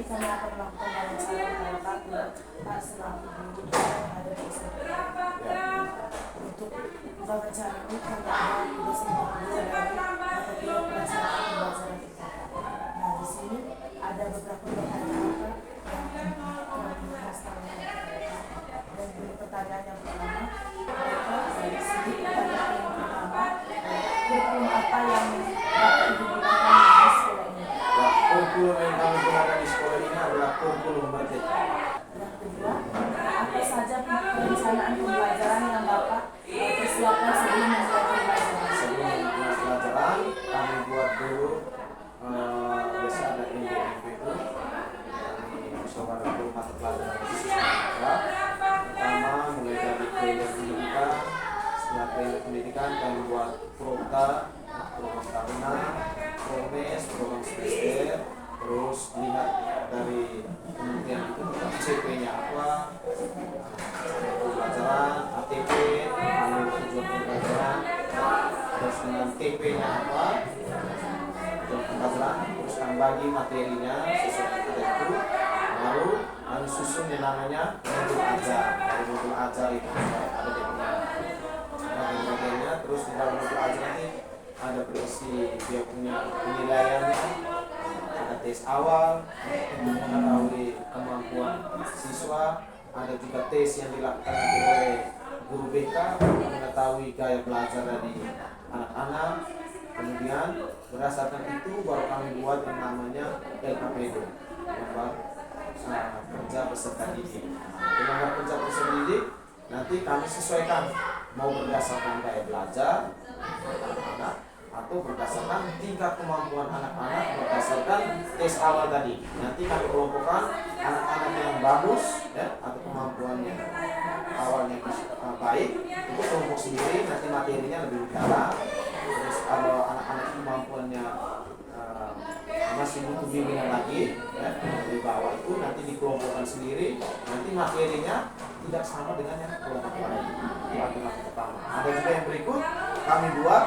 kami akan melakukan wawancara terhadap Pak selaku guru yang ada di SMP. Untuk wawancara ini kami ada dosen guru dari mata kuliah pelajaran pembelajaran IPA. Nah, di sini ada beberapa pertanyaan yang kami hasilkan. Dan ini pertanyaan yang pertama, dari sini pertanyaan yang pertama, kurikulum apa yang dapat digunakan di sekolah ini? Kurikulum yang kami gunakan di sekolah ini adalah kurikulum Merdeka. Yang kedua, apa saja perencanaan pembelajaran yang Bapak persiapkan sebelum memulai pembelajaran? Sebelum memulai pelajaran, kami buat dulu biasa ada NDMP itu. Kami musyawarah dulu mata pelajaran khusus Merdeka. Pertama mulai dari kegiatan pendidikan. Setelah kegiatan pendidikan kami buat prota, program tahunan, promes, program semester. Terus lihat dari kementerian itu CP-nya apa, pembelajaran, ATP, lalu tujuan pembelajaran, terus dengan TP-nya apa, tujuan pembelajaran, terus kami bagi materinya sesuai dengan itu, lalu kami susun yang namanya modul ajar. Dari modul ajar itu ada dia punya bagian-bagiannya, terus di dalam modul ajar ini ada berisi dia punya penilaiannya, ada tes awal untuk mengetahui kemampuan siswa, ada juga tes yang dilakukan oleh guru BK untuk mengetahui gaya belajar dari anak-anak. Kemudian berdasarkan itu baru kami buat yang namanya LKPD, lembar kerja peserta didik. Di lembar kerja peserta didik nanti kami sesuaikan mau berdasarkan gaya belajar anak-anak atau berdasarkan tingkat kemampuan anak-anak berdasarkan tes awal tadi. Nanti kami kelompokkan anak-anak yang bagus ya, atau kemampuannya awalnya baik itu kelompok sendiri, nanti materinya lebih dalam. Terus kalau anak-anak kemampuannya masih butuh bimbingan lagi ya, di bawah itu nanti dikelompokkan sendiri, nanti materinya tidak sama dengan yang kelompok lain. Itu aturan pertama. Ada juga yang berikut kami buat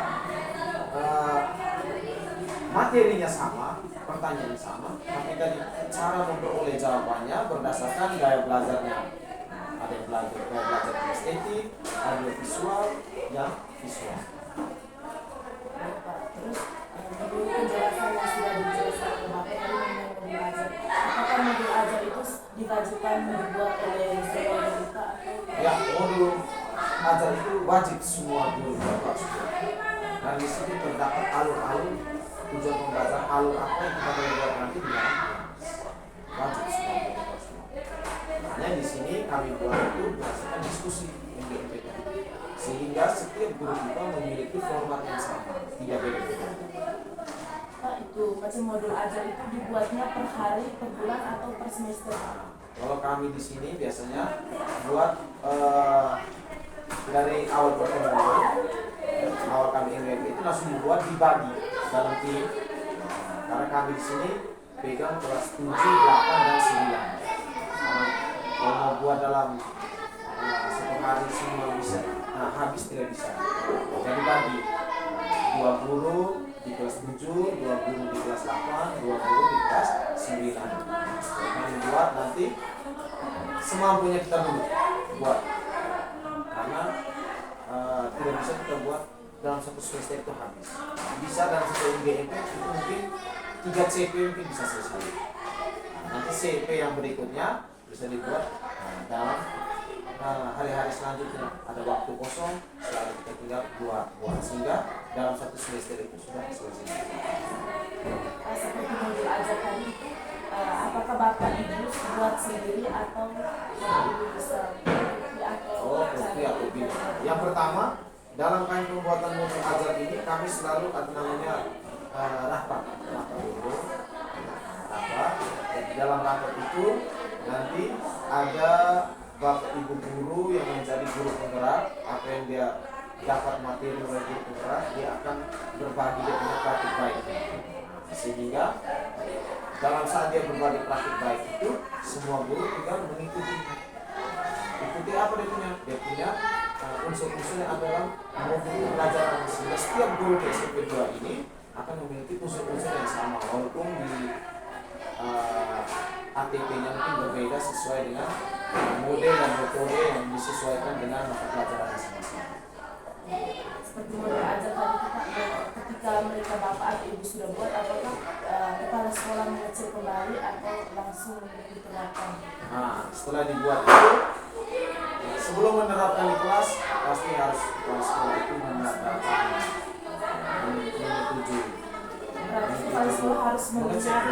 materinya sama, pertanyaannya sama, tapi tadi cara memperoleh jawabannya berdasarkan gaya belajarnya. Ada yang belajar gaya belajar estetik, ada yang visual, yang visual. Terus dari penjelasan yang sudah dijelaskan ke Bapak tadi mengenai modul ajar, apakah modul ajar itu diwajibkan dibuat oleh semua guru atau? Ya, modul ajar itu wajib semua guru Bapak. Nah, di sini terdapat alur-alur tujuan pembelajaran, alur apa yang kita boleh buat nanti di dalam wajib semua Bapak semua. Makanya di sini kami buat itu berdasarkan diskusi MDMP, sehingga setiap guru kita memiliki format yang sama, tidak beda-beda. Pak, itu macam modul ajar itu dibuatnya per hari, per bulan atau per semester? Kalau kami di sini biasanya buat dari awal pertemuan, awal kami MWP itu langsung dibuat dibagi dalam tim. Karena kami di sini pegang kelas 7, 8, dan 9. Kalau mau buat dalam satu hari semua bisa, habis tidak bisa. Jadi bagi 2 guru di kelas 7, 2 guru di kelas 8, 2 guru di kelas 9. Kami buat nanti semampunya kita dulu buat, karena tidak bisa kita buat dalam satu semester itu habis. Bisa dalam satu MGMP itu mungkin 3 CP mungkin bisa selesai. Nanti CP yang berikutnya bisa dibuat dalam hari-hari selanjutnya. Ada waktu kosong, selalu kita tinggal buat sehingga dalam satu semester itu sudah selesai. Seperti modul ajar tadi, apakah Bapak Ibu buat sendiri atau Ibu bisa kopi atau pilih. Yang pertama, dalam kami pembuatan modul ajar ini kami selalu ada namanya rapat dulu. Rapat. Dan di dalam rapat itu nanti ada Bapak Ibu guru yang menjadi guru penggerak, apa yang dia dapat materi oleh guru penggerak, dia akan berbagi dengan praktik baik. Sehingga dalam saat dia berbagi praktik baik itu, semua guru tinggal mengikuti. Ikuti apa dia punya? Dia punya unsur-unsur yang ada dalam modul pelajaran. Sehingga setiap guru di SMP 2 ini akan memiliki unsur-unsur yang sama, walaupun di sehingga sesuai dengan model dan metode yang disesuaikan dengan mata pelajaran masing-masing. Seperti model ajar tadi ketika mereka bapak atau ibu sudah buat, apakah kepala sekolah mengecek kembali atau langsung diterapkan? Nah, setelah dibuat itu, sebelum menerapkan di kelas, pasti harus kepala sekolah itu menetapkan, menyetujui. Berarti kepala sekolah harus melihat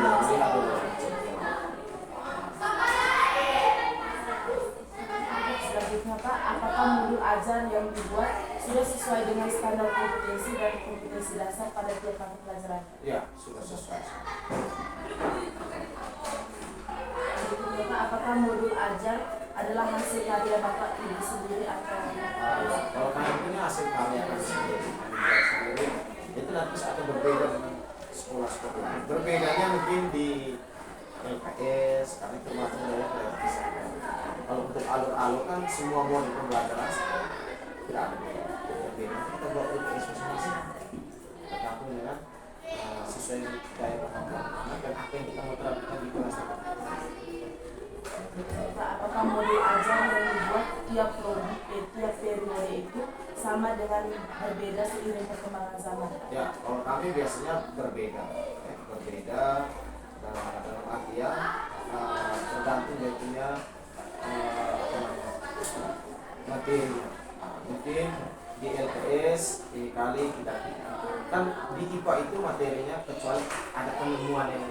dulu. Selanjutnya Pak, apakah modul ajar yang dibuat sudah sesuai dengan standar kompetensi dan kompetensi dasar pada tiap mata pelajaran? Ya, sudah sesuai. Selanjutnya Pak, apakah modul ajar adalah hasil karya Bapak Ibu sendiri atau? Kalau kami punya hasil karya kami sendiri, itu nanti akan berbeda dengan sekolah-sekolah lain. Berbedanya mungkin di LKS, kami termasuk dalam kreatif. Kalau untuk alur-alur kan semua modul pembelajaran tidak ada berbeda. Kita buat LKS masing-masing, tergantung dengan sesuai daya kemampuan anak dan apa yang kita mau terapkan di kelas. Pak, apakah modul ajar yang dibuat tiap prodi, tiap periode itu sama dengan berbeda seiring perkembangan zaman? Ya, kalau kami biasanya berbeda, dalam artian tergantung dia punya materinya. Mungkin di LPS di kali kita kan di IPA itu materinya kecuali ada penemuan yang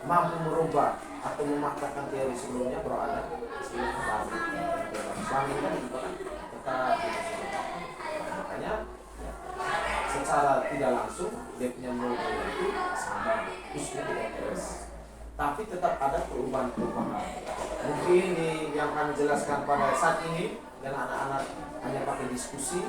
mampu merubah atau mematahkan teori sebelumnya, baru ada istilah baru. Selama ini kan IPA kan tetap makanya ya, secara tidak langsung dia punya modul itu sama khususnya di LPS, tapi tetap ada perubahan-perubahan. Mungkin yang kami jelaskan pada saat ini dan anak-anak hanya pakai diskusi.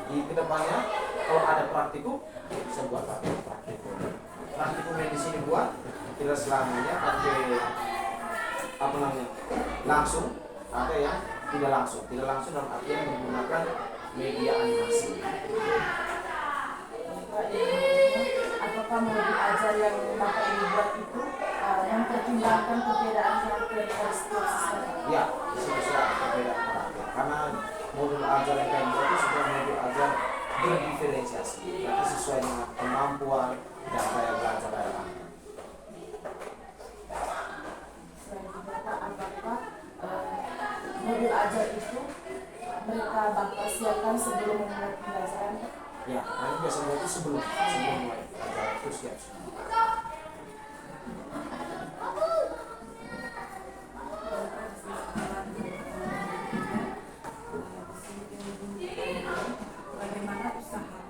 Di kedepannya kalau ada praktikum bisa buat praktikum yang di sini buat tidak selamanya pakai langsung, ada yang tidak langsung dalam artian menggunakan media animasi. Apakah modul ajar yang Bapak Ibu buat itu mempertimbangkan perbedaan karakter dari setiap siswa? Ya, di sini sudah ada perbedaan karakter karena modul ajar yang kami buat itu sudah modul ajar berdiferensiasi, berarti sesuai dengan kemampuan dan daya belajar anak. Selanjutnya Pak, apakah modul ajar itu mereka Bapak siapkan sebelum memulai pembelajaran? Ya, kami biasanya itu sebelum mulai ajar itu siap semua. Bagaimana usaha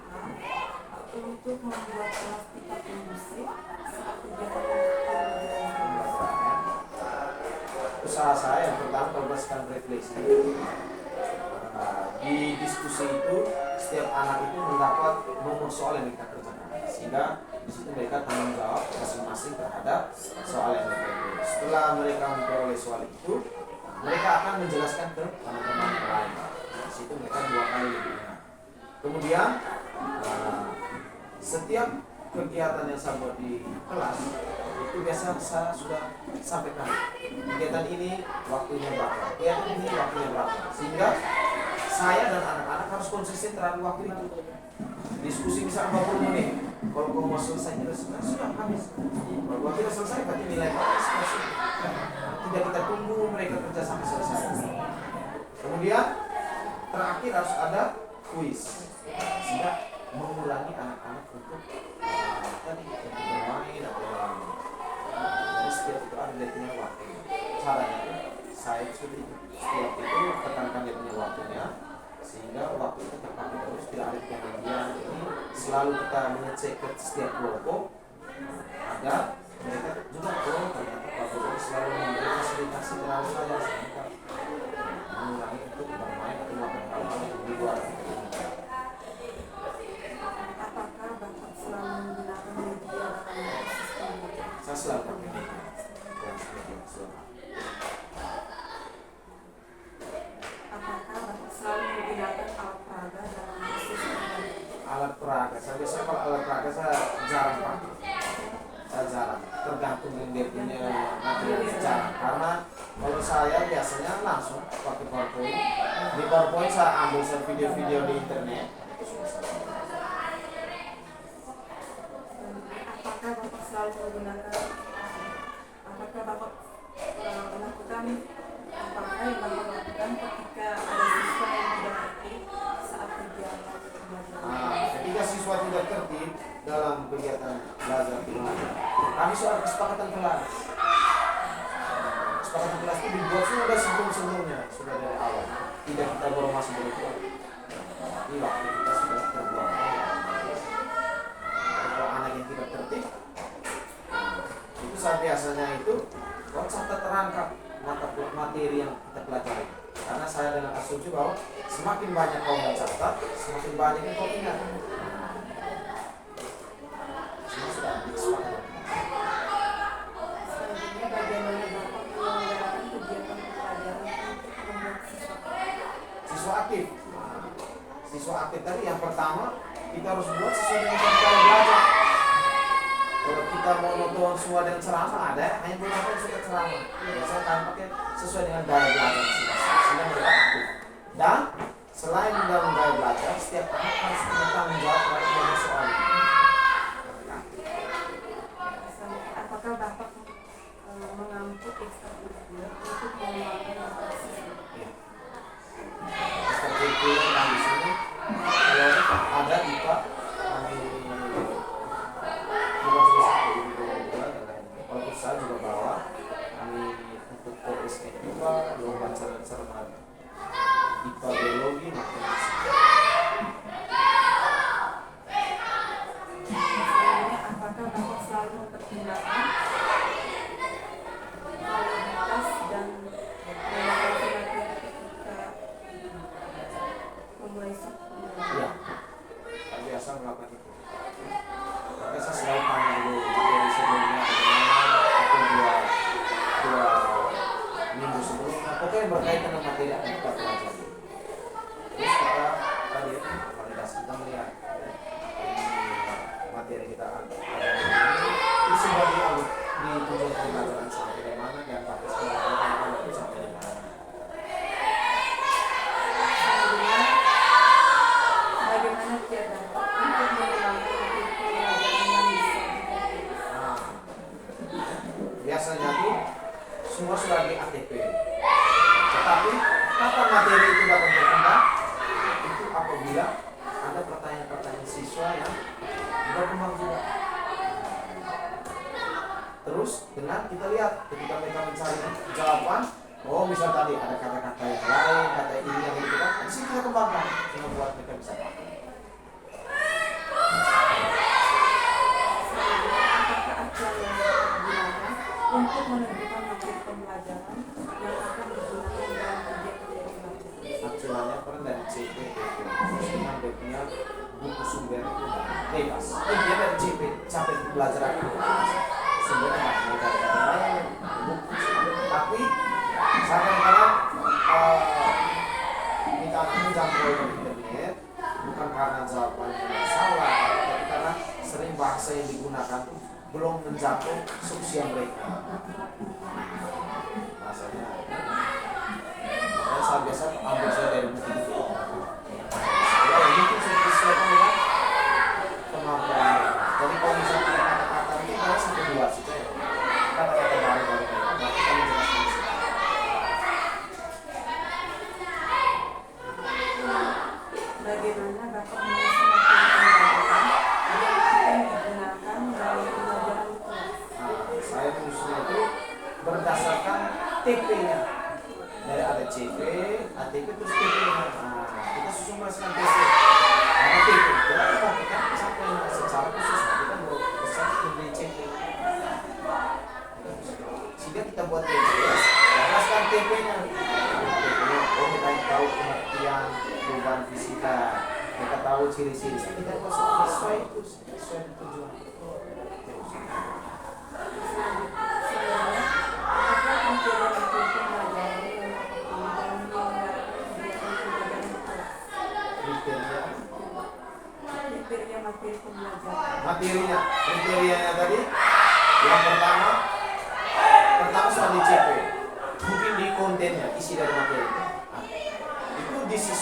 untuk membuat kelas tidak kondusif saat kegiatan pembelajaran? Usaha saya yang pertama berdasarkan refleksi. Di diskusi itu setiap anak itu mendapat nomor soal yang kita kerjakan, sehingga di situ mereka tanggung jawab masing-masing terhadap soal yang mereka itu. Setelah mereka memperoleh soal itu, mereka akan menjelaskan ke teman-teman lain. Di situ mereka 2 kali lebih ingat. Kemudian setiap kegiatan yang saya buat di kelas itu biasa saya sudah sampaikan kegiatan ini waktunya berapa, kegiatan ini waktunya berapa, sehingga saya dan anak-anak harus konsisten terhadap waktu itu. Diskusi misalnya 40 menit, kalau kamu mau selesai sudah habis. Kalau tidak selesai berarti nilai habis. Tidak kita tunggu mereka kerja sampai selesai. Kemudian terakhir harus ada kuis, sehingga mengurangi anak-anak untuk bermain atau jadi setiap itu ada dia punya waktu. Caranya saya sudah setiap itu tekankan dia punya waktunya, sehingga waktu itu terpakai terus, tidak ada kemudian. Ini selalu kita mengecek ke setiap kelompok agar mereka juga ternyata Pak Guru selalu memberi fasilitasi terhadap saya, sehingga mengurangi untuk bermain atau melakukan hal-hal di luar. Apakah Bapak selalu menggunakan media dalam sistem? Saya selalu pakai media. Apakah Bapak selalu menggunakan alat peraga dalam sistem? Alat peraga, saya biasanya kalau alat peraga saya jarang pakai. Saya jarang. tergantung dengan dia punya materi bicara. Karena kalau saya biasanya langsung pakai PowerPoint. Di PowerPoint saya ambil video-video di internet. Apakah Bapak selalu menggunakan, apakah Bapak melakukan apakah yang Bapak lakukan ketika ada siswa yang tidak tertib saat kegiatan pembelajaran? Ketika siswa tidak tertib dalam kegiatan belajar mengajar, kami soal kesepakatan kelas. Kesepakatan kelas itu dibuat sudah sebelumnya, sudah dari awal. Tidak kita baru masuk berbuat. Tapi waktu kita sudah terbuat. Kalau anak yang tidak tertib, itu saat biasanya itu catat terangkap mata materi yang kita pelajari. Karena saya dengan asumsi bahwa semakin banyak kau mencatat, semakin banyak yang kau ingat. Semua sudah disepakati. Selanjutnya bagaimana Bapak menyelenggarakan kegiatan pembelajaran untuk membuat Siswa aktif. Siswa aktif tadi yang pertama kita harus buat sesuai dengan yang kita belajar. Kalau kita mau nonton semua dengan ceramah ada, hanya beberapa yang suka ceramah. Biasanya kami pakai sesuai dengan gaya belajar sehingga mereka aktif. Dan selain dalam gaya belajar, setiap anak harus punya tanggung jawab terhadap banyak soal. apakah Bapak mengampu ekstrakurikuler untuk menguatkan siswa? Ekstrakurikuler yang di sini kalau ada IPA kami kalau saya juga bawa kami untuk OSN IPA lomba cermat IPA biologi matematika. Selanjutnya, apakah Bapak selalu mempertimbangkan kualitas dan kualitas materi ketika memulai pembelajaran? Ya, saya biasa melakukan itu. Tapi saya selalu tanya dulu dari sebelumnya atau dua minggu sebelumnya. Pokoknya berkaitan dengan materi yang kita pelajari. Terus kita tadi validasi, kita melihat materi kita ada itu sudah di tujuan pembelajaran sampai di mana dan pakai sekolah itu sampai di mana. Selanjutnya, bagaimana dia dapat untuk mengembangkan pembelajaran yang bisa didapat? Nah, biasanya tuh semua sudah di ATP. Tetapi kapan materi itu dapat berkembang? Itu apabila ada pertanyaan-pertanyaan siswa yang berkembang juga. Terus dengan kita lihat ketika mereka mencari jawaban, oh misal tadi ada kata-kata yang lain, kata ini yang itu kan, di sini kita kembangkan sehingga buat mereka bisa paham. Selanjutnya, apakah acuan yang digunakan untuk menentukan materi pembelajaran yang akan digunakan dalam kegiatan pembelajaran? Acuannya pernah dari CPTP, terus dengan dia punya buku sumber bebas. Dia dari CP sampai pembelajaran sumbernya mereka ada buku. Tapi saya kadang-kadang kita akan menjangkau dari internet bukan karena jawabannya yang salah, tapi karena sering bahasa yang digunakan tuh belum menjangkau seusia mereka. Bahasanya, saya biasa ambil saya dari buku-buku. Kalau itu sesuai dengan kemampuan. Jadi kalau misalnya kata-kata itu kalau sampai dua saja ya. Kata-kata baru-baru itu berarti kami jelaskan di sini. Bagaimana Bapak mengisi materi pembelajaran yang akan digunakan dalam pembelajaran kelas? Saya menyusunnya itu berdasarkan TP-nya. Dari ada CP, ATP terus TP-nya. Nah, kita susun berdasarkan TP. Karena TP itu kita sampai secara khusus kita mau besar di CP. Sehingga kita buat TP, berdasarkan TP-nya. TP-nya, oh kita tahu pengertian perubahan fisika, kita tahu ciri-ciri. Kita harus sesuai itu, sesuai tujuan. Selanjutnya, apakah kriteria materi pembelajaran yang Bapak pilih dalam menyelenggarakan kegiatan pembelajaran kelas? Kriteria materi pembelajaran. Materinya, kriterianya tadi yang pertama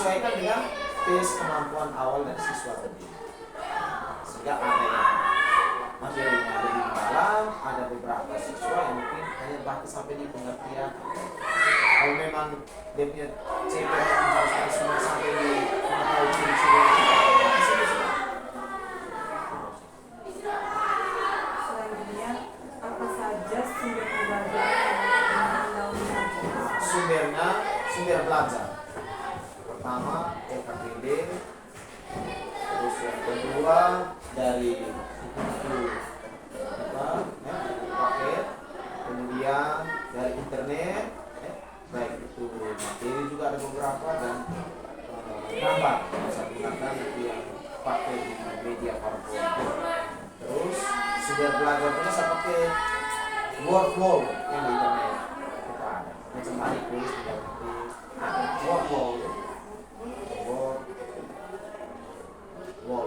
disesuaikan dengan tes kemampuan awal dari siswa tadi. Sehingga ada yang materinya lebih mendalam, ada beberapa siswa yang mungkin hanya batas sampai di pengertian. Kalau memang dia punya CP harus semua sampai di mengetahui ciri-ciri Selanjutnya, apa saja sumber pembelajaran yang undang-undang? Sumber belajar. Pertama LKPD, terus yang kedua dari buku paket, kemudian dari internet, baik itu materi juga ada beberapa dan gambar bisa gunakan nanti yang pakai di media PowerPoint. Terus sumber belajar itu saya pakai word wall yang di internet kita ada macam hari tulis tidak nanti word wall ini wall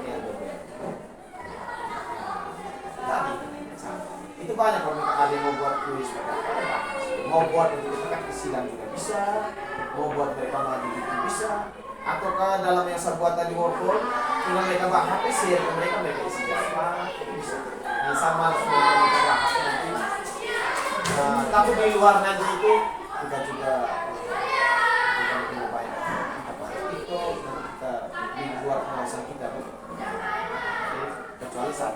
yang berbeda itu banyak. Kalau ada yang mau buat tulis mau buat untuk dekat ke sidang juga bisa, mau buat mereka di itu bisa, ataukah dalam yang saya buat tadi workflow tinggal mereka bahas HP share ke mereka isi apa itu bisa. Yang sama semua mereka bahas nanti. Tapi di luar nanti itu kita juga banyak apa itu kita di luar kawasan kita kecuali saat